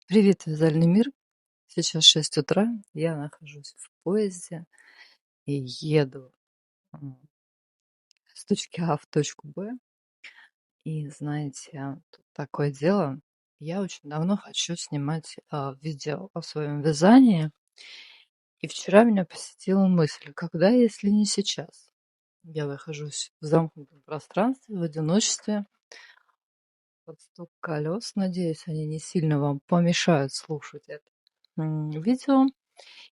Привет, вязальный мир. Сейчас 6 утра. Я нахожусь в поезде и еду с точки А в точку Б. И знаете, тут такое дело. Я очень давно хочу снимать видео о своем вязании. И вчера меня посетила мысль, когда, если не сейчас? Я нахожусь в замкнутом пространстве, в одиночестве, под стук колес. Надеюсь, они не сильно вам помешают слушать это видео.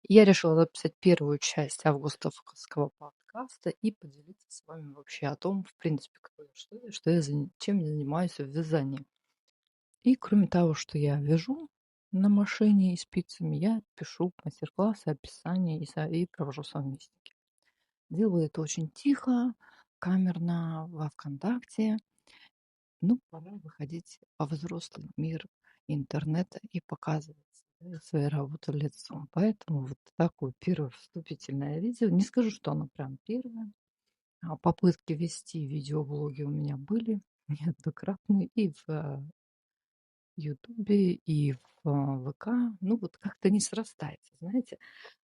Я решила записать первую часть августовского подкаста и поделиться с вами вообще о том, в принципе, кто я, что я, чем я занимаюсь в вязании. И кроме того, что я вяжу на машине и спицами, я пишу мастер-классы, описания и провожу совместники. Делаю это очень тихо, камерно, во ВКонтакте. Ну, пора выходить во взрослый мир интернета и показывать свои работы лицом. Поэтому вот такое первое вступительное видео. Не скажу, что оно прям первое. Попытки вести видеоблоги у меня были неоднократные и в Ютубе, и в ВК. Ну, вот как-то не срастается, знаете.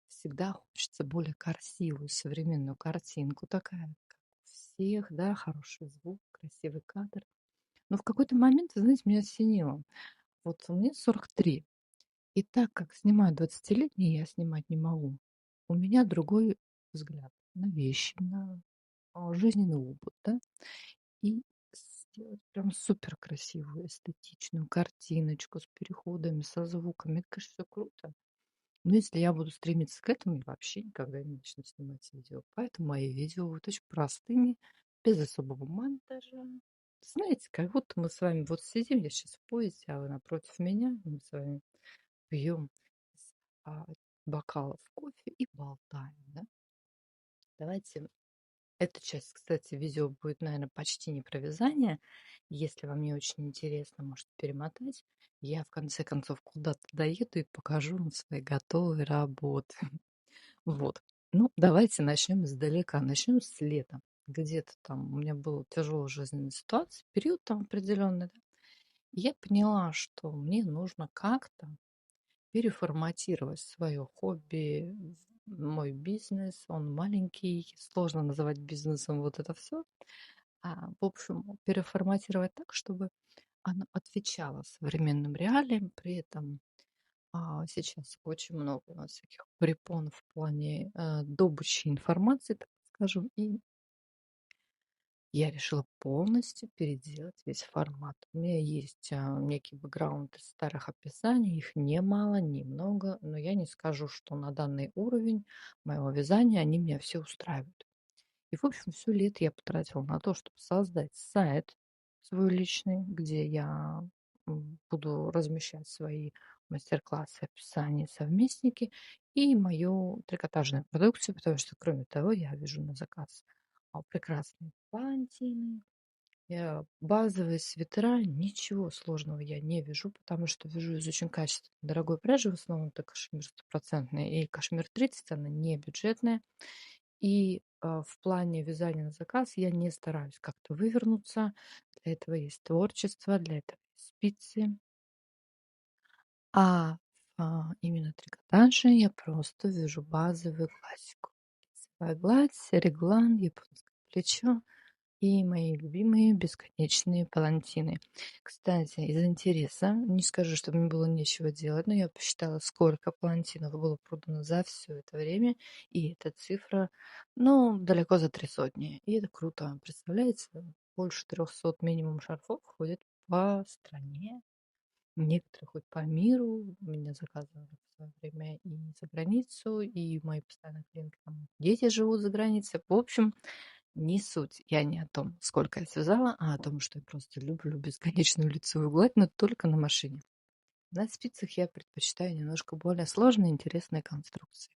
Всегда хочется более красивую современную картинку, такая, как у всех, да, хороший звук, красивый кадр. Но в какой-то момент, вы знаете, меня осенило. Вот мне 43. И так как снимаю 20-летние, я снимать не могу. У меня другой взгляд на вещи, на жизненный опыт, да. И сделать прям супер красивую, эстетичную картиночку с переходами, со звуками. Это, конечно, всё круто. Но если я буду стремиться к этому, я вообще никогда не начну снимать видео. Поэтому мои видео будут очень простыми, без особого монтажа. Знаете, как будто мы с вами вот сидим, я сейчас в поезде, а вы напротив меня, мы с вами пьем из бокалов кофе и болтаем, да? Давайте. Эта часть, кстати, видео будет, наверное, почти не про вязание. Если вам не очень интересно, можете перемотать. Я, в конце концов, куда-то доеду и покажу вам свои готовые работы. Вот. Ну, давайте начнем издалека. Начнем с лета. Где-то там у меня была тяжелая жизненная ситуация, период там определенный. Да. И я поняла, что мне нужно как-то переформатировать свое хобби, мой бизнес. Он маленький, сложно называть бизнесом вот это все. В общем, переформатировать так, чтобы оно отвечало современным реалиям, при этом сейчас очень много у нас всяких препон в плане добычи информации, так скажем, и я решила полностью переделать весь формат. У меня есть некий бэкграунд из старых описаний, их немало, немного, но я не скажу, что на данный уровень моего вязания они меня все устраивают. И, в общем, все лето я потратила на то, чтобы создать сайт свой личный, где я буду размещать свои мастер-классы, описания, совместники и мою трикотажную продукцию, потому что, кроме того, я вяжу на заказ прекрасные палантины, базовые свитера. Ничего сложного я не вяжу, потому что вяжу из очень качественной, дорогой пряжи, в основном это кашемир стопроцентный и кашемир 30, она не бюджетная. И в плане вязания на заказ я не стараюсь как-то вывернуться. Для этого есть творчество, для этого есть спицы. Именно трикотаже я просто вяжу базовую классику. Лицевая гладь, реглан, японское плечо и мои любимые бесконечные палантины. Кстати, из интереса, не скажу, что мне было нечего делать, но я посчитала, сколько палантинов было продано за все это время, и эта цифра, ну, далеко за 300. И это круто. Представляете, больше 300 минимум шарфов ходит по стране, некоторые хоть по миру. Меня заказывали в свое время и за границу, и мои постоянные клиенты, там, дети живут за границей. В общем, не суть. Я не о том, сколько я связала, а о том, что я просто люблю бесконечную лицевую гладь, но только на машине. На спицах я предпочитаю немножко более сложные, интересные конструкции.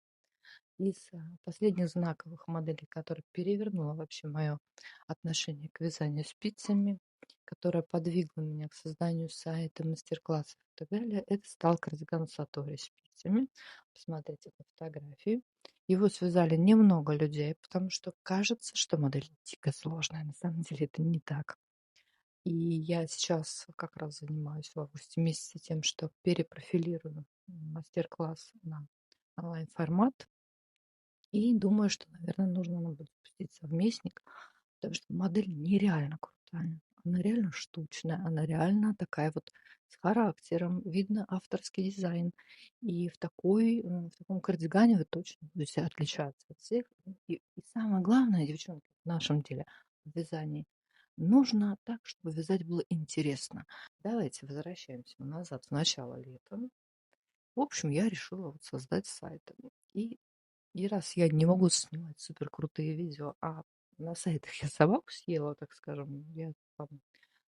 Из последних знаковых моделей, которая перевернула вообще мое отношение к вязанию спицами, которая подвигла меня к созданию сайта, мастер-классов и так далее, это стал кардиган Сатори спицами. Посмотрите на фотографии. Его связали немного людей, потому что кажется, что модель дико сложная. На самом деле это не так. И я сейчас как раз занимаюсь в августе месяце тем, что перепрофилирую мастер-класс на онлайн-формат. И думаю, что, наверное, нужно нам будет запустить совместник, потому что модель нереально крутая. Она реально штучная, она реально такая вот с характером, видно авторский дизайн. И в таком кардигане вы точно будете отличаться от всех. И самое главное, девчонки, в нашем деле, в вязании, нужно так, чтобы вязать было интересно. Давайте возвращаемся назад в начало лета. В общем, я решила вот создать сайт. И и раз я не могу снимать супер крутые видео, а на сайтах я собаку съела, так скажем, я там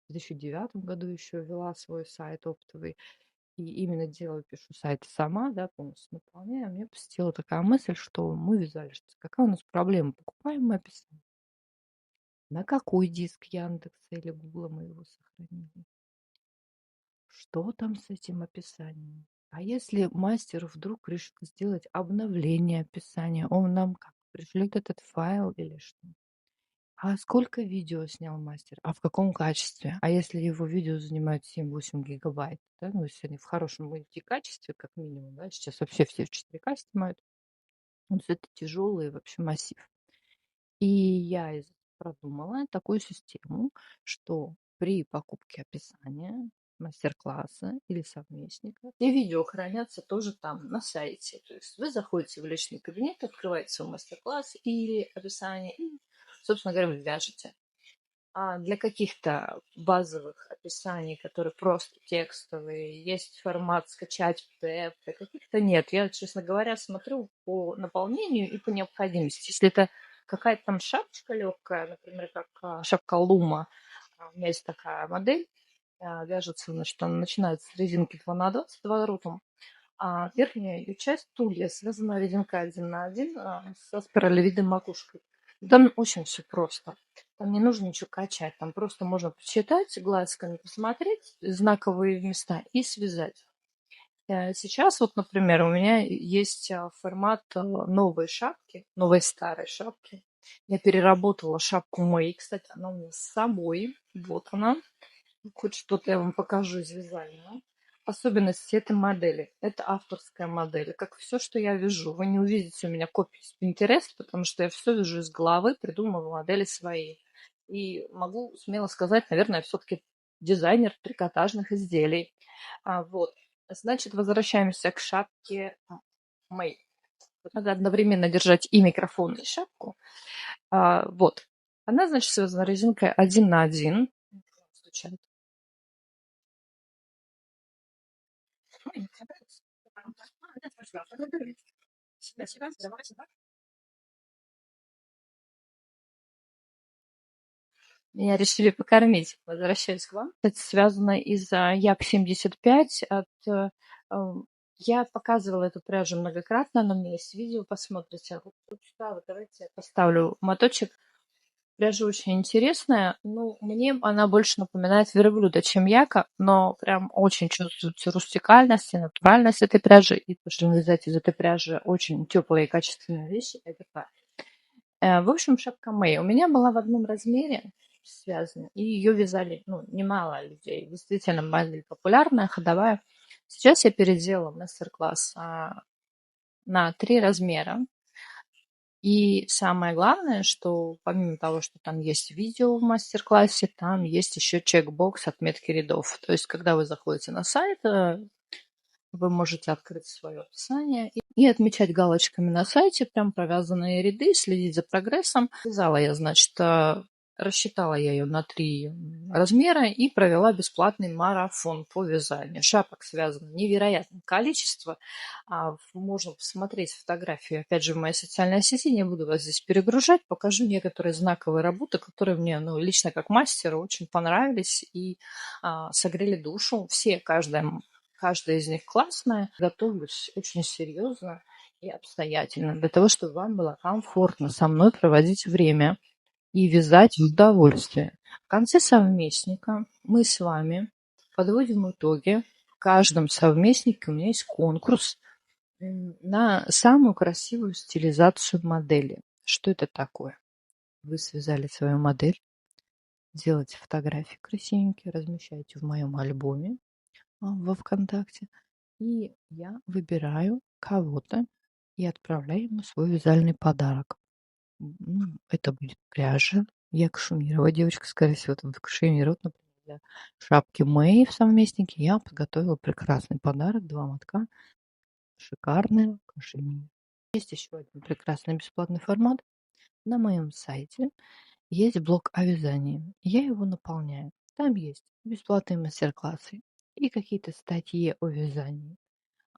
в 2009 году еще вела свой сайт оптовый, и именно делаю, пишу сайт сама, да, полностью наполняю. Мне посетила такая мысль, что мы вязали, что какая у нас проблема, покупаем мы описание. На какой диск Яндекса или Гугла мы его сохранили? Что там с этим описанием? А если мастер вдруг решит сделать обновление описания, он нам как пришлет этот файл или что? А сколько видео снял мастер? А в каком качестве? А если его видео занимает 7-8 гигабайт, да, ну, если они в хорошем качестве, как минимум, да, сейчас вообще все в 4К снимают, ну, то есть это тяжелый вообще массив. И я продумала такую систему, что при покупке описания мастер-класса или совместника и видео хранятся тоже там, на сайте. То есть вы заходите в личный кабинет, открываете свой мастер-класс или описание, и, собственно говоря, вы вяжете. А для каких-то базовых описаний, которые просто текстовые, есть формат скачать PDF, для каких-то нет. Я, честно говоря, смотрю по наполнению и по необходимости. Если это какая-то там шапочка легкая, например, как шапка Лума, у меня есть такая модель, вяжется, значит, она начинается с резинки 2 на 20 2 а верхняя ее часть тулья связана резинкой 1 на 1 со спиралевидной макушкой. Там очень все просто. Там не нужно ничего качать. Там просто можно почитать, глазками посмотреть знаковые места и связать. Сейчас вот, например, у меня есть формат новой шапки, новой старой шапки. Я переработала шапку Мэй, кстати, она у меня с собой. Вот она. Хоть что-то я вам покажу из вязального. Особенности этой модели. Это авторская модель. Как все, что я вяжу. Вы не увидите у меня копии с Pinterest, потому что я все вяжу из головы, придумываю модели свои. И могу смело сказать, наверное, я все-таки дизайнер трикотажных изделий. Вот. Значит, возвращаемся к шапке Мэй. Надо одновременно держать и микрофон, и шапку. Вот. Она, значит, связана резинкой 1 на 1. Меня решили покормить. Возвращаюсь к вам. Это связано из-за Як-75 от... Я показывала эту пряжу многократно, но у меня есть видео, посмотрите. Вот сюда вот давайте я поставлю моточек. Пряжа очень интересная. Ну, мне она больше напоминает верблюда, чем яка, но прям очень чувствуется рустикальность и натуральность этой пряжи. И то, что вязать из этой пряжи очень теплые и качественные вещи, это так. В общем, шапка Мэй у меня была в одном размере связана, и ее вязали, ну, немало людей. Действительно, модель популярная, ходовая. Сейчас я переделала мастер-класс на 3 размера. И самое главное, что помимо того, что там есть видео в мастер-классе, там есть еще чекбокс отметки рядов. То есть, когда вы заходите на сайт, вы можете открыть свое описание и отмечать галочками на сайте прям провязанные ряды, следить за прогрессом. Вязала я, значит, рассчитала я ее на 3 размера и провела бесплатный марафон по вязанию. Шапок связано невероятное количество. Можно посмотреть фотографии, опять же, в моей социальной сети. Не буду вас здесь перегружать. Покажу некоторые знаковые работы, которые мне, ну, лично как мастеру очень понравились и согрели душу. Все, каждая из них классная. Готовлюсь очень серьезно. и обстоятельно, для того, чтобы вам было комфортно со мной проводить время и вязать в удовольствие. В конце совместника мы с вами подводим итоги. В каждом совместнике у меня есть конкурс на самую красивую стилизацию модели. Что это такое? Вы связали свою модель, делаете фотографии красивенькие, размещаете в моем альбоме во ВКонтакте, и я выбираю кого-то и отправляю ему свой вязальный подарок. Это будет пряжа. Я кашемировая девочка, скорее всего, это будет кашемир. Вот, например, для шапки Мэй в совместнике я подготовила прекрасный подарок. 2 мотка. Шикарная кашемир. Есть еще один прекрасный бесплатный формат. На моем сайте есть блок о вязании. Я его наполняю. Там есть бесплатные мастер-классы и какие-то статьи о вязании.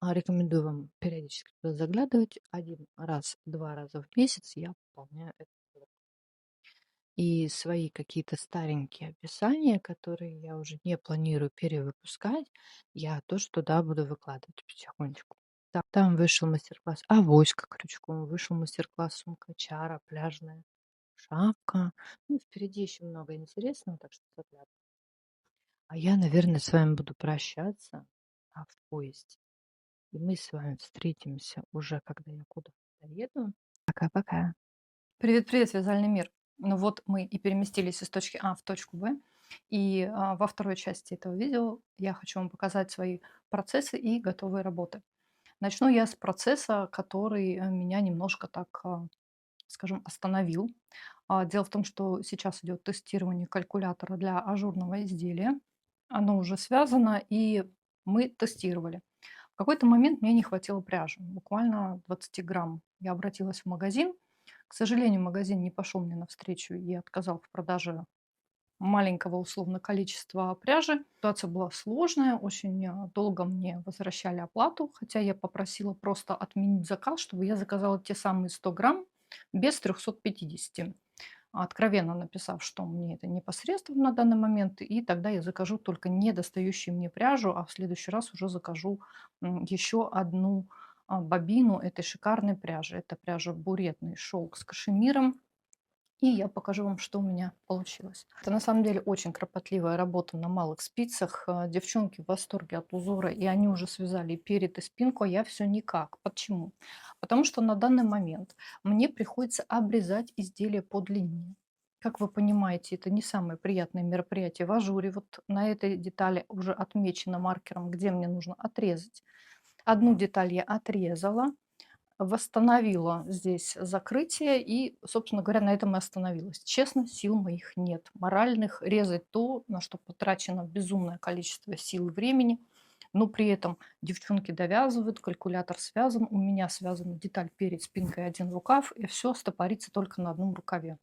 Рекомендую вам периодически туда заглядывать. 1 раз, 2 раза в месяц я пополняю этот блок. И свои какие-то старенькие описания, которые я уже не планирую перевыпускать, я тоже туда буду выкладывать потихонечку. Там вышел мастер-класс авоська крючком, вышел мастер-класс сумка чара, пляжная шапка. Ну, впереди еще много интересного, так что заглядывай. А я, наверное, с вами буду прощаться в поезде. И мы с вами встретимся уже, когда я куда-то доеду. Пока-пока. Привет-привет, вязальный мир. Ну вот мы и переместились из точки А в точку Б. И во второй части этого видео я хочу вам показать свои процессы и готовые работы. Начну я с процесса, который меня немножко так, скажем, остановил. Дело в том, что сейчас идет тестирование калькулятора для ажурного изделия. Оно уже связано, и мы тестировали. В какой-то момент мне не хватило пряжи, буквально 20 грамм. Я обратилась в магазин. К сожалению, магазин не пошел мне навстречу и отказал в продаже маленького условно количества пряжи. Ситуация была сложная, очень долго мне возвращали оплату, хотя я попросила просто отменить заказ, чтобы я заказала те самые 100 грамм без 350, откровенно написав, что мне это непосредственно на данный момент, и тогда я закажу только недостающую мне пряжу, а в следующий раз уже закажу еще одну бобину этой шикарной пряжи. Это пряжа буретный шелк с кашемиром. И я покажу вам, что у меня получилось. Это на самом деле очень кропотливая работа на малых спицах. Девчонки в восторге от узора, и они уже связали и перед, и спинку, а я все никак. Почему? Потому что на данный момент мне приходится обрезать изделие по длине. Как вы понимаете, это не самое приятное мероприятие в ажуре. Вот на этой детали уже отмечено маркером, где мне нужно отрезать. Одну деталь я отрезала, восстановила здесь закрытие и, собственно говоря, на этом и остановилась. Честно, сил моих нет. Моральных резать то, на что потрачено безумное количество сил и времени. Но при этом девчонки довязывают, калькулятор связан, у меня связана деталь перед спинкой, один рукав, и все стопорится только на одном рукаве,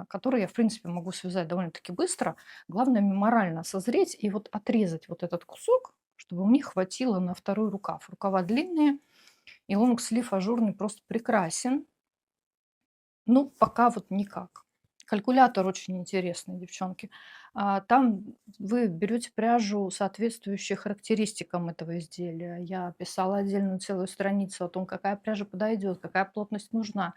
который я, в принципе, могу связать довольно-таки быстро. Главное морально созреть и вот отрезать вот этот кусок, чтобы у них хватило на второй рукав. Рукава длинные, и лонгслив ажурный просто прекрасен. Ну, пока вот никак. Калькулятор очень интересный, девчонки. Там вы берете пряжу, соответствующую характеристикам этого изделия. Я писала отдельную целую страницу о том, какая пряжа подойдет, какая плотность нужна.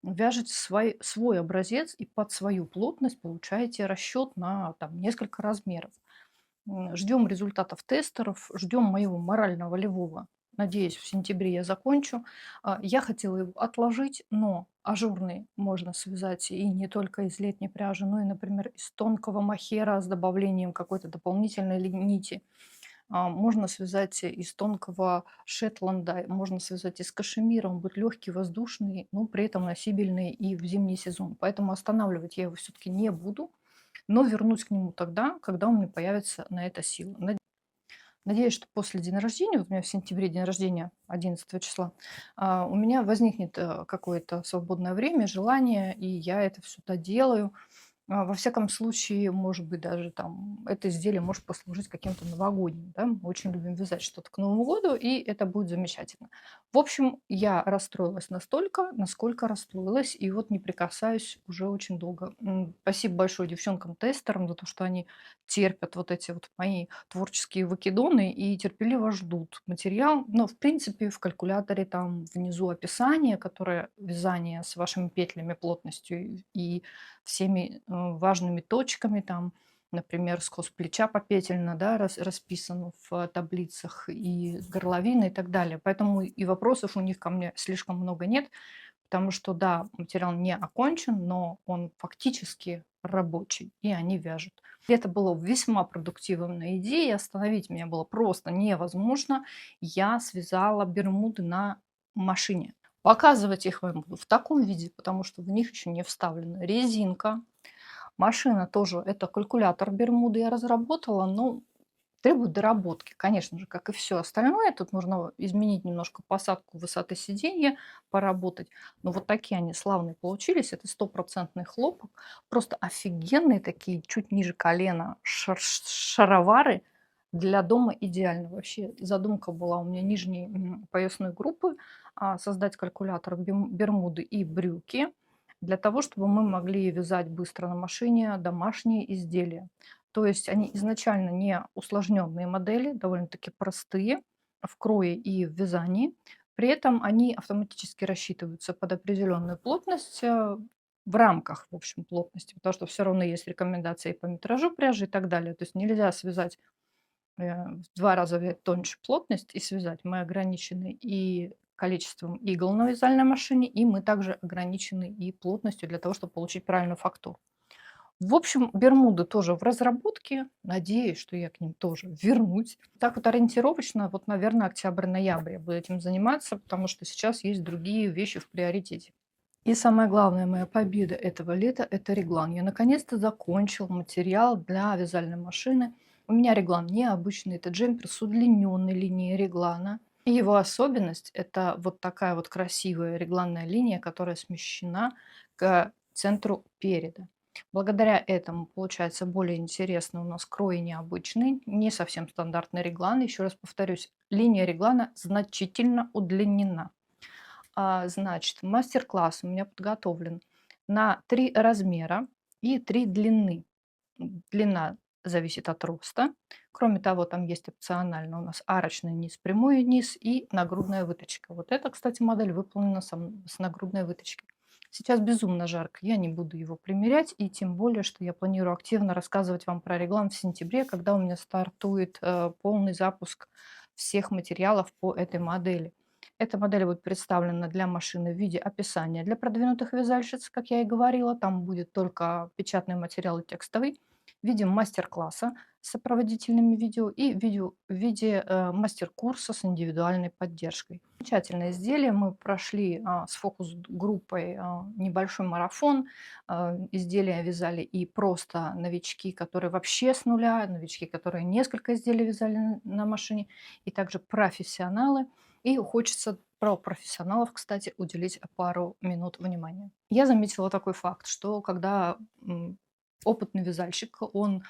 Вяжете свой образец и под свою плотность получаете расчет на там, несколько размеров. Ждем результатов тестеров, ждем моего морально-волевого. Надеюсь, в сентябре я закончу. Я хотела его отложить, но ажурный можно связать и не только из летней пряжи, но и, например, из тонкого махера с добавлением какой-то дополнительной нити. Можно связать из тонкого шетланда, можно связать из кашемира. Он будет легкий, воздушный, но при этом носибельный и в зимний сезон. Поэтому останавливать я его все-таки не буду, но вернусь к нему тогда, когда у меня появится на это сила. Надеюсь, что после дня рождения, вот у меня в сентябре день рождения, 11 числа, у меня возникнет какое-то свободное время, желание, и я это все доделаю. Во всяком случае, может быть, даже там это изделие может послужить каким-то новогодним, да. Мы очень любим вязать что-то к Новому году, и это будет замечательно. В общем, я расстроилась настолько, насколько расстроилась, и вот не прикасаюсь уже очень долго. Спасибо большое девчонкам-тестерам за то, что они терпят вот эти вот мои творческие выкидоны и терпеливо ждут материал. Но, в принципе, в калькуляторе там внизу описание, которое вязание с вашими петлями, плотностью и всеми важными точками, там, например, скос плеча попетельно, да, расписан в таблицах, и горловина и так далее. Поэтому и вопросов у них ко мне слишком много нет, потому что, да, материал не окончен, но он фактически рабочий, и они вяжут. И это было весьма продуктивной идеей, остановить меня было просто невозможно. Я связала бермуды на машине. Показывать их вам буду в таком виде, потому что в них еще не вставлена резинка. Машина тоже, это калькулятор бермуды я разработала, но требует доработки, конечно же, как и все остальное. Тут нужно изменить немножко посадку высоты сиденья, поработать. Но вот такие они славные получились. Это стопроцентный хлопок. Просто офигенные такие, чуть ниже колена шаровары для дома идеально. Вообще задумка была у меня нижней поясной группы создать калькулятор бермуды и брюки для того, чтобы мы могли вязать быстро на машине домашние изделия. То есть они изначально не усложненные модели, довольно-таки простые в крое и в вязании. При этом они автоматически рассчитываются под определенную плотность в рамках, в общем, плотности, потому что все равно есть рекомендации по метражу пряжи и так далее. То есть нельзя связать в 2 раза тоньше плотность и связать. Мы ограничены и количеством игл на вязальной машине, и мы также ограничены и плотностью для того, чтобы получить правильную фактуру. В общем, бермуды тоже в разработке. Надеюсь, что я к ним тоже вернусь. Так вот ориентировочно, вот, наверное, октябрь-ноябрь я буду этим заниматься, потому что сейчас есть другие вещи в приоритете. И самая главная моя победа этого лета – это реглан. Я наконец-то закончил материал для вязальной машины. У меня реглан необычный, это джемпер с удлиненной линией реглана. И его особенность – это вот такая вот красивая регланная линия, которая смещена к центру переда. Благодаря этому получается более интересный у нас крой необычный, не совсем стандартный реглан. Еще раз повторюсь, линия реглана значительно удлинена. Значит, мастер-класс у меня подготовлен на 3 размера и 3 длины. Длина зависит от роста. Кроме того, там есть опционально у нас арочный низ, прямой низ и нагрудная выточка. Вот эта, кстати, модель выполнена с нагрудной выточкой. Сейчас безумно жарко, я не буду его примерять, и тем более, что я планирую активно рассказывать вам про реглан в сентябре, когда у меня стартует полный запуск всех материалов по этой модели. Эта модель будет представлена для машины в виде описания для продвинутых вязальщиц, как я и говорила. Там будет только печатный материал и текстовый в виде мастер-класса с сопроводительными видео и видео в виде мастер-курса с индивидуальной поддержкой. Замечательное изделие. Мы прошли с фокус-группой небольшой марафон. Изделия вязали и просто новички, которые вообще с нуля, новички, которые несколько изделий вязали на машине, и также профессионалы. И хочется про профессионалов, кстати, уделить пару минут внимания. Я заметила такой факт, что когда опытный вязальщик, он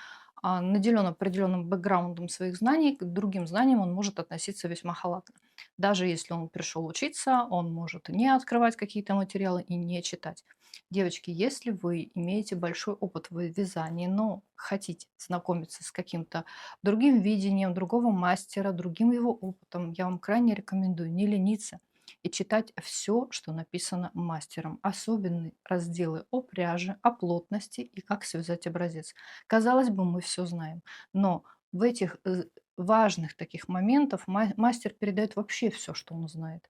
наделен определенным бэкграундом своих знаний, к другим знаниям он может относиться весьма халатно. Даже если он пришел учиться, он может не открывать какие-то материалы и не читать. Девочки, если вы имеете большой опыт в вязании, но хотите знакомиться с каким-то другим видением, другого мастера, другим его опытом, я вам крайне рекомендую не лениться и читать все, что написано мастером. Особенные разделы о пряже, о плотности и как связать образец. Казалось бы, мы все знаем, но в этих важных таких моментах мастер передает вообще все, что он знает.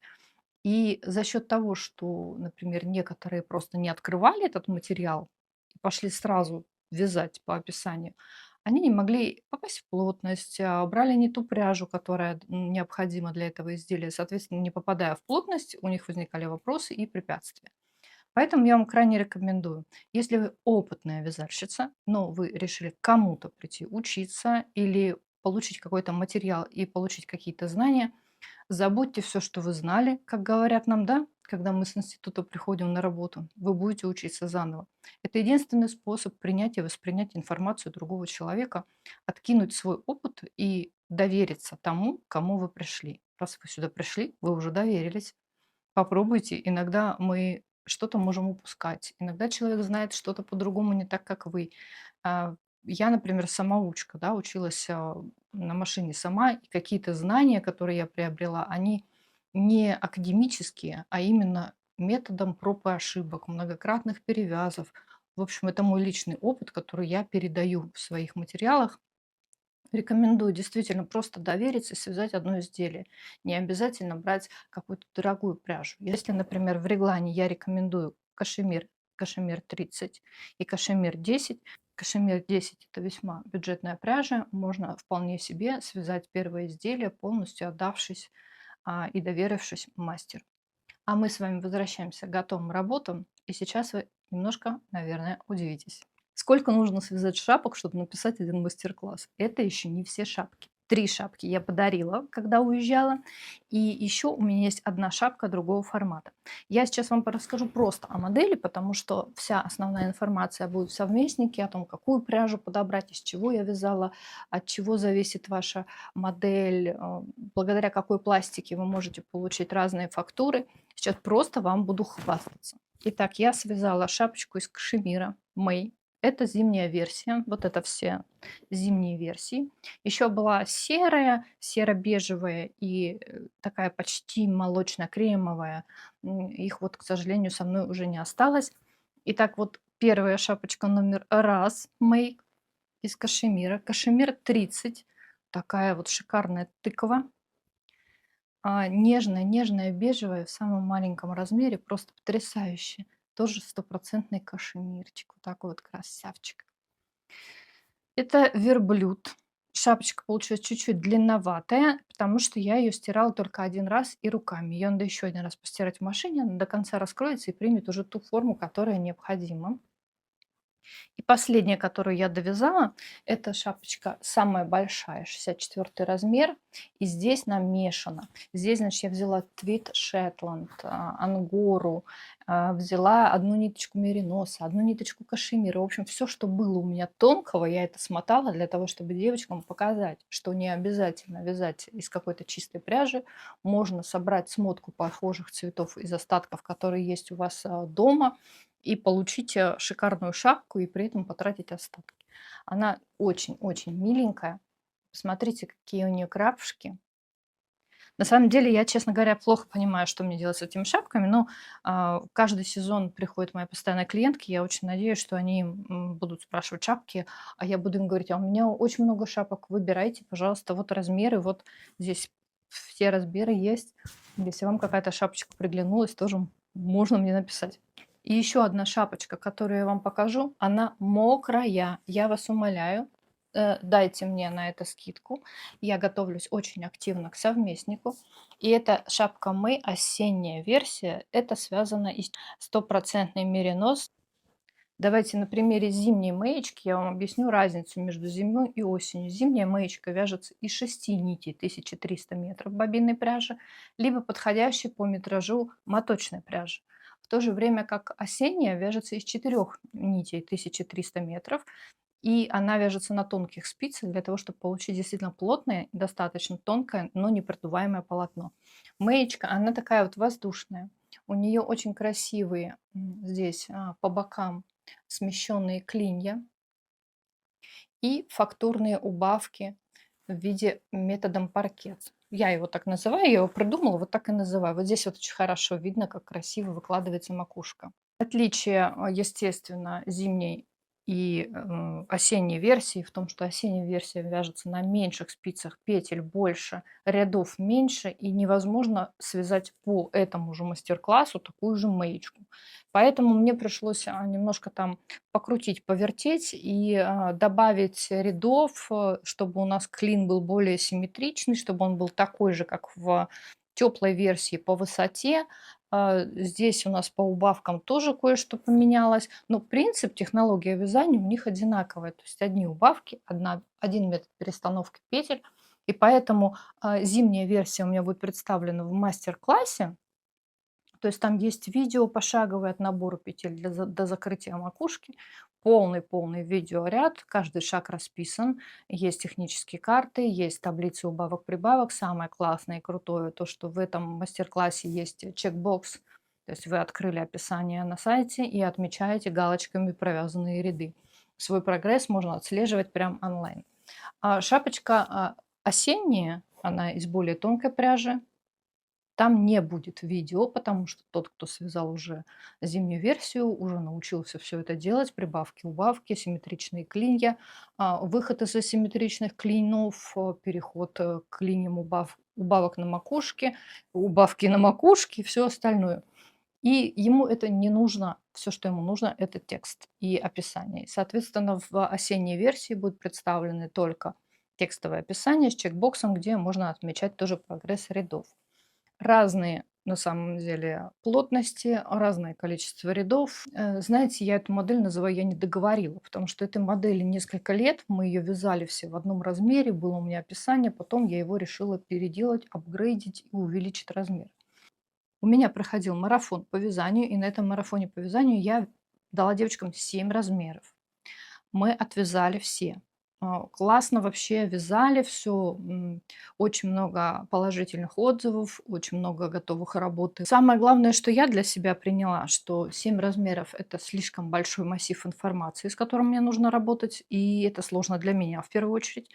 И за счет того, что, например, некоторые просто не открывали этот материал и пошли сразу вязать по описанию, они не могли попасть в плотность, брали не ту пряжу, которая необходима для этого изделия. Соответственно, не попадая в плотность, у них возникали вопросы и препятствия. Поэтому я вам крайне рекомендую, если вы опытная вязальщица, но вы решили к кому-то прийти учиться или получить какой-то материал и получить какие-то знания, забудьте все, что вы знали, как говорят нам, да, когда мы с института приходим на работу. Вы будете учиться заново. Это единственный способ принять и воспринять информацию другого человека, откинуть свой опыт и довериться тому, к кому вы пришли. Раз вы сюда пришли, вы уже доверились. Попробуйте. Иногда мы что-то можем упускать. Иногда человек знает что-то по-другому не так, как вы. А, Я, например, самоучка, да, училась на машине сама, и какие-то знания, которые я приобрела, они не академические, а именно методом проб и ошибок, многократных перевязов. В общем, это мой личный опыт, который я передаю в своих материалах. Рекомендую действительно просто довериться и связать одно изделие. Не обязательно брать какую-то дорогую пряжу. Если, например, в реглане я рекомендую кашемир 30 и кашемир 10, кашемир 10 это весьма бюджетная пряжа, можно вполне себе связать первое изделие, полностью отдавшись и доверившись мастеру. А мы с вами возвращаемся к готовым работам, и сейчас вы немножко, наверное, удивитесь. Сколько нужно связать шапок, чтобы написать один мастер-класс? Это еще не все шапки. 3 шапки я подарила, когда уезжала, и еще у меня есть одна шапка другого формата. Я сейчас вам расскажу просто о модели, потому что вся основная информация будет в совместнике о том, какую пряжу подобрать, из чего я вязала, от чего зависит ваша модель, благодаря какой пластике вы можете получить разные фактуры. Сейчас просто вам буду хвастаться. Итак, я связала шапочку из кашемира Мэй. Это зимняя версия. Вот это все зимние версии. Еще была серая, серо-бежевая и такая почти молочно-кремовая. Их вот, к сожалению, со мной уже не осталось. Итак, вот первая шапочка номер раз Мэй из кашемира. Кашемир 30. Такая вот шикарная тыква. Нежная бежевая в самом маленьком размере, просто потрясающе. Тоже стопроцентный кашемирчик. Вот такой вот красавчик. Это верблюд. Шапочка получилась чуть-чуть длинноватая, потому что я ее стирала только один раз и руками. Ее надо еще один раз постирать в машине, она до конца раскроется и примет уже ту форму, которая необходима. И последняя, которую я довязала, это шапочка самая большая, 64 размер. И здесь намешано. Здесь, значит, я взяла твид Шетланд, ангору, взяла одну ниточку мериноса, одну ниточку кашемира. В общем, все, что было у меня тонкого, я это смотала для того, чтобы девочкам показать, что не обязательно вязать из какой-то чистой пряжи. Можно собрать смотку похожих цветов из остатков, которые есть у вас дома, и получить шикарную шапку и при этом потратить остатки. Она очень-очень миленькая. Посмотрите, какие у нее крапушки. На самом деле, я, честно говоря, плохо понимаю, что мне делать с этими шапками, но каждый сезон приходят мои постоянные клиентки. Я очень надеюсь, что они будут спрашивать шапки, а я буду им говорить, а у меня очень много шапок, выбирайте, пожалуйста, вот размеры, вот здесь все размеры есть. Если вам какая-то шапочка приглянулась, тоже можно мне написать. И еще одна шапочка, которую я вам покажу, она мокрая. Я вас умоляю, дайте мне на это скидку. Я готовлюсь очень активно к совместнику. И это шапка Мэй, осенняя версия. Это связано из стопроцентный меринос. Давайте на примере зимней маечки я вам объясню разницу между зимой и осенью. Зимняя маечка вяжется из 6 нитей 1300 метров бобинной пряжи, либо подходящей по метражу моточной пряжи. В то же время как осенняя вяжется из 4 нитей 1300 метров, и она вяжется на тонких спицах для того, чтобы получить действительно плотное, достаточно тонкое, но не продуваемое полотно. Маечка, она такая вот воздушная. У нее очень красивые здесь по бокам смещенные клинья и фактурные убавки в виде методом паркет. Я его так называю, я его придумала, вот так и называю. Вот здесь вот очень хорошо видно, как красиво выкладывается макушка. Отличие, естественно, зимней и осенней версии в том, что осенняя версия вяжется на меньших спицах, петель больше, рядов меньше, и невозможно связать по этому же мастер-классу такую же маечку. Поэтому мне пришлось немножко там покрутить, повертеть и добавить рядов, чтобы у нас клин был более симметричный, чтобы он был такой же, как в теплой версии по высоте. Здесь у нас по убавкам тоже кое-что поменялось. Но принцип, технология вязания у них одинаковая. То есть одни убавки, один метод перестановки петель. И поэтому зимняя версия у меня будет представлена в мастер-классе. То есть там есть видео пошаговое от набора петель до закрытия макушки, полный видеоряд, каждый шаг расписан, есть технические карты, есть таблицы убавок-прибавок. Самое классное и крутое то, что в этом мастер-классе есть чекбокс, то есть вы открыли описание на сайте и отмечаете галочками провязанные ряды. Свой прогресс можно отслеживать прям онлайн. Шапочка осенняя, она из более тонкой пряжи, там не будет видео, потому что тот, кто связал уже зимнюю версию, уже научился все это делать: прибавки, убавки, симметричные клинья, выход из асимметричных клинов, переход к линиям убавок на макушке, убавки на макушке и все остальное. И ему это не нужно. Все, что ему нужно, это текст и описание. И, соответственно, в осенней версии будут представлены только текстовое описание с чекбоксом, где можно отмечать тоже прогресс рядов. Разные на самом деле плотности, разное количество рядов. Знаете, я эту модель называю «я не договорила», потому что этой модели несколько лет, мы ее вязали все в одном размере, было у меня описание, потом я его решила переделать, апгрейдить и увеличить размер. У меня проходил марафон по вязанию, и на этом марафоне по вязанию я дала девочкам 7 размеров. Мы отвязали все. Классно вообще вязали все, очень много положительных отзывов, очень много готовых работы. Самое главное, что я для себя приняла, что 7 размеров — это слишком большой массив информации, с которым мне нужно работать, и это сложно для меня в первую очередь.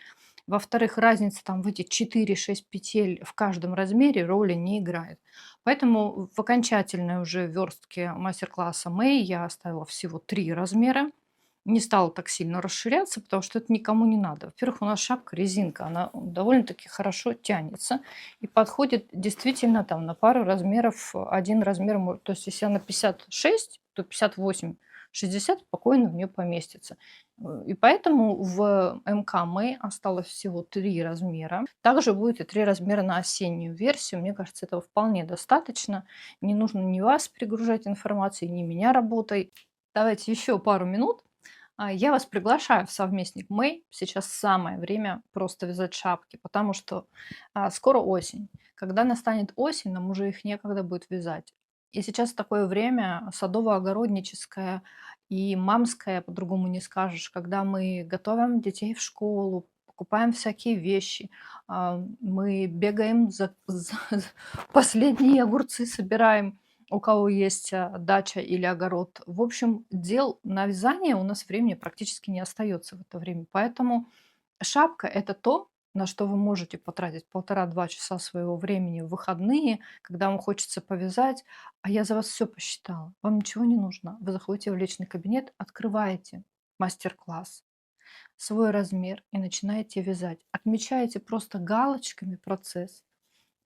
Во-вторых, разница там в эти 4-6 петель в каждом размере роли не играет. Поэтому в окончательной уже верстке мастер-класса Мэй я оставила всего 3 размера. Не стала так сильно расширяться, потому что это никому не надо. Во-первых, у нас шапка резинка, она довольно-таки хорошо тянется и подходит действительно там на пару размеров. Один размер, то есть если она 56, то 58, 60 спокойно в нее поместится. И поэтому в МК Мэй осталось всего 3 размера. Также будет и 3 размера на осеннюю версию. Мне кажется, этого вполне достаточно. Не нужно ни вас перегружать информацией, ни меня работой. Давайте еще пару минут. Я вас приглашаю в совместник Мэй. Сейчас самое время просто вязать шапки, потому что скоро осень. Когда настанет осень, нам уже их некогда будет вязать. И сейчас такое время садово-огородническое и мамское, по-другому не скажешь, когда мы готовим детей в школу, покупаем всякие вещи, мы бегаем за последние огурцы, собираем, у кого есть дача или огород. В общем, дел на вязание у нас времени практически не остается в это время. Поэтому шапка — это то, на что вы можете потратить 1,5–2 часа своего времени в выходные, когда вам хочется повязать. А я за вас все посчитала. Вам ничего не нужно. Вы заходите в личный кабинет, открываете мастер-класс, свой размер и начинаете вязать. Отмечаете просто галочками процесс.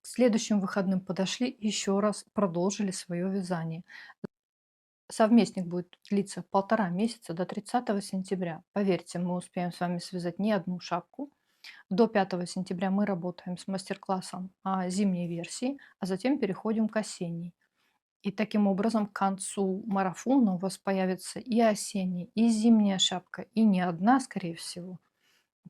К следующим выходным подошли, еще раз продолжили свое вязание. Совместник будет длиться 1,5 месяца до 30 сентября. Поверьте, мы успеем с вами связать не одну шапку. До 5 сентября мы работаем с мастер-классом зимней версии, а затем переходим к осенней. И таким образом к концу марафона у вас появится и осенняя, и зимняя шапка, и не одна, скорее всего.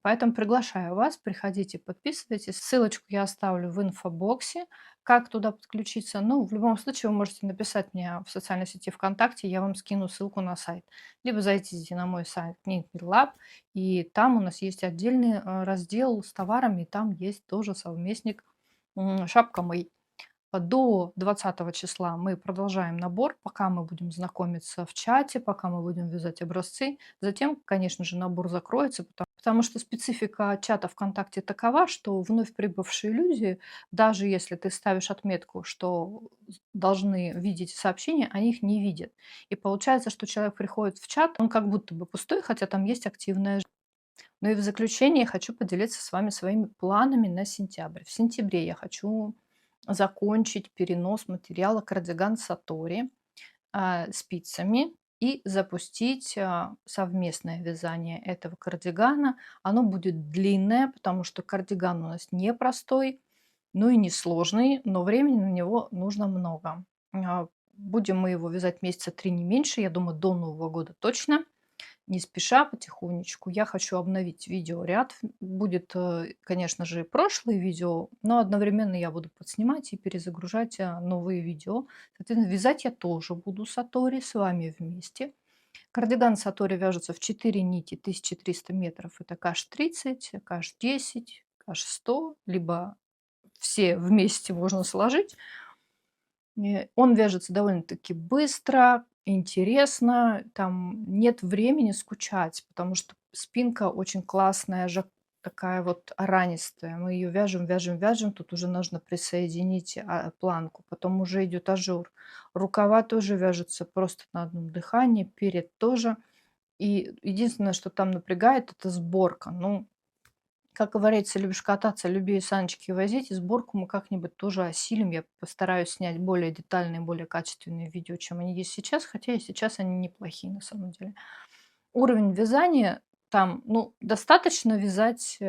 Поэтому приглашаю вас, приходите, подписывайтесь. Ссылочку я оставлю в инфобоксе. Как туда подключиться? Ну, в любом случае, вы можете написать мне в социальной сети ВКонтакте, я вам скину ссылку на сайт. Либо зайдите на мой сайт Knit Lab, и там у нас есть отдельный раздел с товарами, и там есть тоже совместник шапка Мэй. До 20 числа мы продолжаем набор, пока мы будем знакомиться в чате, пока мы будем вязать образцы. Затем, конечно же, набор закроется, потому что специфика чата ВКонтакте такова, что вновь прибывшие люди, даже если ты ставишь отметку, что должны видеть сообщения, они их не видят. И получается, что человек приходит в чат, он как будто бы пустой, хотя там есть активная. Ну и в заключение хочу поделиться с вами своими планами на сентябрь. В сентябре я хочу закончить перенос материала кардиган Сатори спицами и запустить совместное вязание этого кардигана. Оно будет длинное, потому что кардиган у нас непростой, ну и не сложный, но времени на него нужно много. Будем мы его вязать месяца 3 не меньше, я думаю, до Нового года точно. не спеша, потихонечку. Я хочу обновить видеоряд. Будет, конечно же, и прошлые видео, но одновременно я буду подснимать и перезагружать новые видео. Соответственно, вязать я тоже буду сатори с вами вместе. Кардиган сатори вяжется в 4 нити, 1300 метров. Это каш 30, каш 10, каш 100, либо все вместе можно сложить. Он вяжется довольно-таки быстро, интересно, там нет времени скучать, потому что спинка очень классная, такая вот аранистая. Мы ее вяжем, вяжем, вяжем, тут уже нужно присоединить планку, потом уже идет ажур. Рукава тоже вяжутся просто на одном дыхании, перед тоже. И единственное, что там напрягает, это сборка. Ну, как говорится, любишь кататься, люби и саночки возить. И сборку мы как-нибудь тоже осилим. Я постараюсь снять более детальные, более качественные видео, чем они есть сейчас. Хотя и сейчас они неплохие на самом деле. Уровень вязания там, ну, достаточно вязать,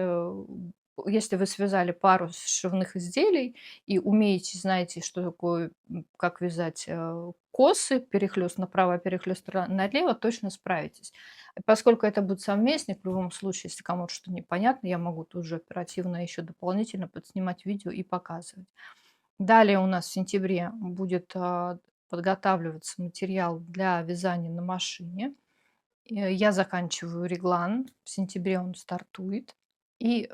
если вы связали пару сшивных изделий и умеете, знаете, что такое, как вязать косы, перехлест направо, перехлест налево, точно справитесь. Поскольку это будет совместник, в любом случае, если кому-то что непонятно, я могу тут же оперативно еще дополнительно подснимать видео и показывать. Далее у нас в сентябре будет подготавливаться материал для вязания на машине. Я заканчиваю реглан, в сентябре он стартует. И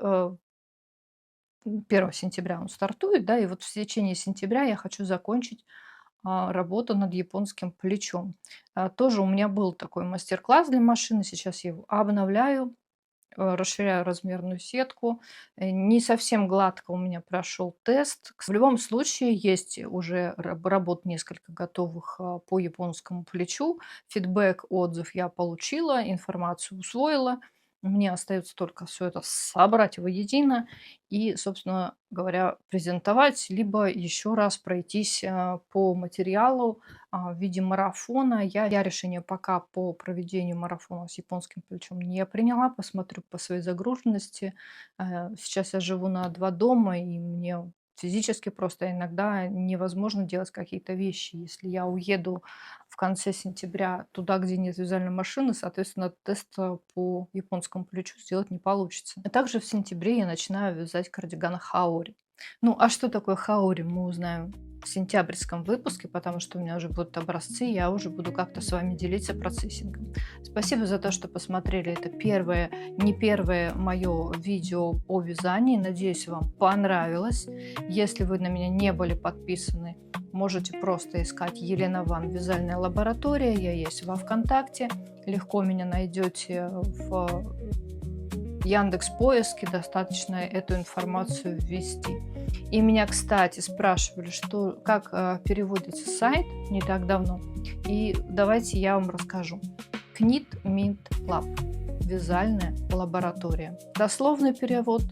1 сентября он стартует, да, и вот в течение сентября я хочу закончить работу над японским плечом. Тоже у меня был такой мастер-класс для машины, сейчас я его обновляю, расширяю размерную сетку. Не совсем гладко у меня прошел тест. В любом случае есть уже работ несколько готовых по японскому плечу. Фидбэк, отзыв я получила, информацию усвоила. Мне остается только все это собрать воедино и, собственно говоря, презентовать, либо еще раз пройтись по материалу в виде марафона. Я решение пока по проведению марафона с японским плечом не приняла. Посмотрю по своей загруженности. Сейчас я живу на 2 дома, и мне физически просто иногда невозможно делать какие-то вещи. Если я уеду в конце сентября туда, где нет вязальной машины, соответственно, тест по японскому плечу сделать не получится. А также в сентябре я начинаю вязать кардиган хаори. Ну, а что такое хаори, мы узнаем в сентябрьском выпуске, потому что у меня уже будут образцы, я уже буду как-то с вами делиться процессингом. Спасибо за то, что посмотрели. Это не первое мое видео о вязании. Надеюсь, вам понравилось. Если вы на меня не были подписаны, можете просто искать Елена Ван «Вязальная лаборатория». Я есть во ВКонтакте. Легко меня найдете в Яндекс.Поиске. Достаточно эту информацию ввести. И меня, кстати, спрашивали, как переводится сайт не так давно. И давайте я вам расскажу. Knit Mint Lab. Вязальная лаборатория. Дословный перевод.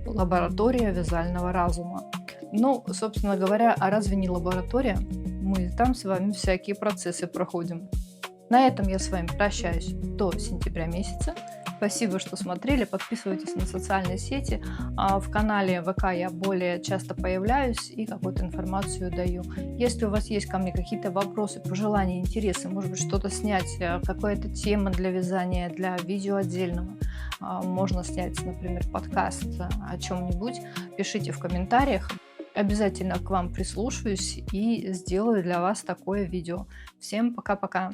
Лаборатория вязального разума. Ну, собственно говоря, а разве не лаборатория? Мы там с вами всякие процессы проходим. На этом я с вами прощаюсь до сентября месяца. Спасибо, что смотрели. Подписывайтесь на социальные сети. В канале ВК я более часто появляюсь и какую-то информацию даю. Если у вас есть ко мне какие-то вопросы, пожелания, интересы, может быть, что-то снять, какая-то тема для вязания, для видео отдельного, можно снять, например, подкаст о чем-нибудь, пишите в комментариях. Обязательно к вам прислушаюсь и сделаю для вас такое видео. Всем пока-пока!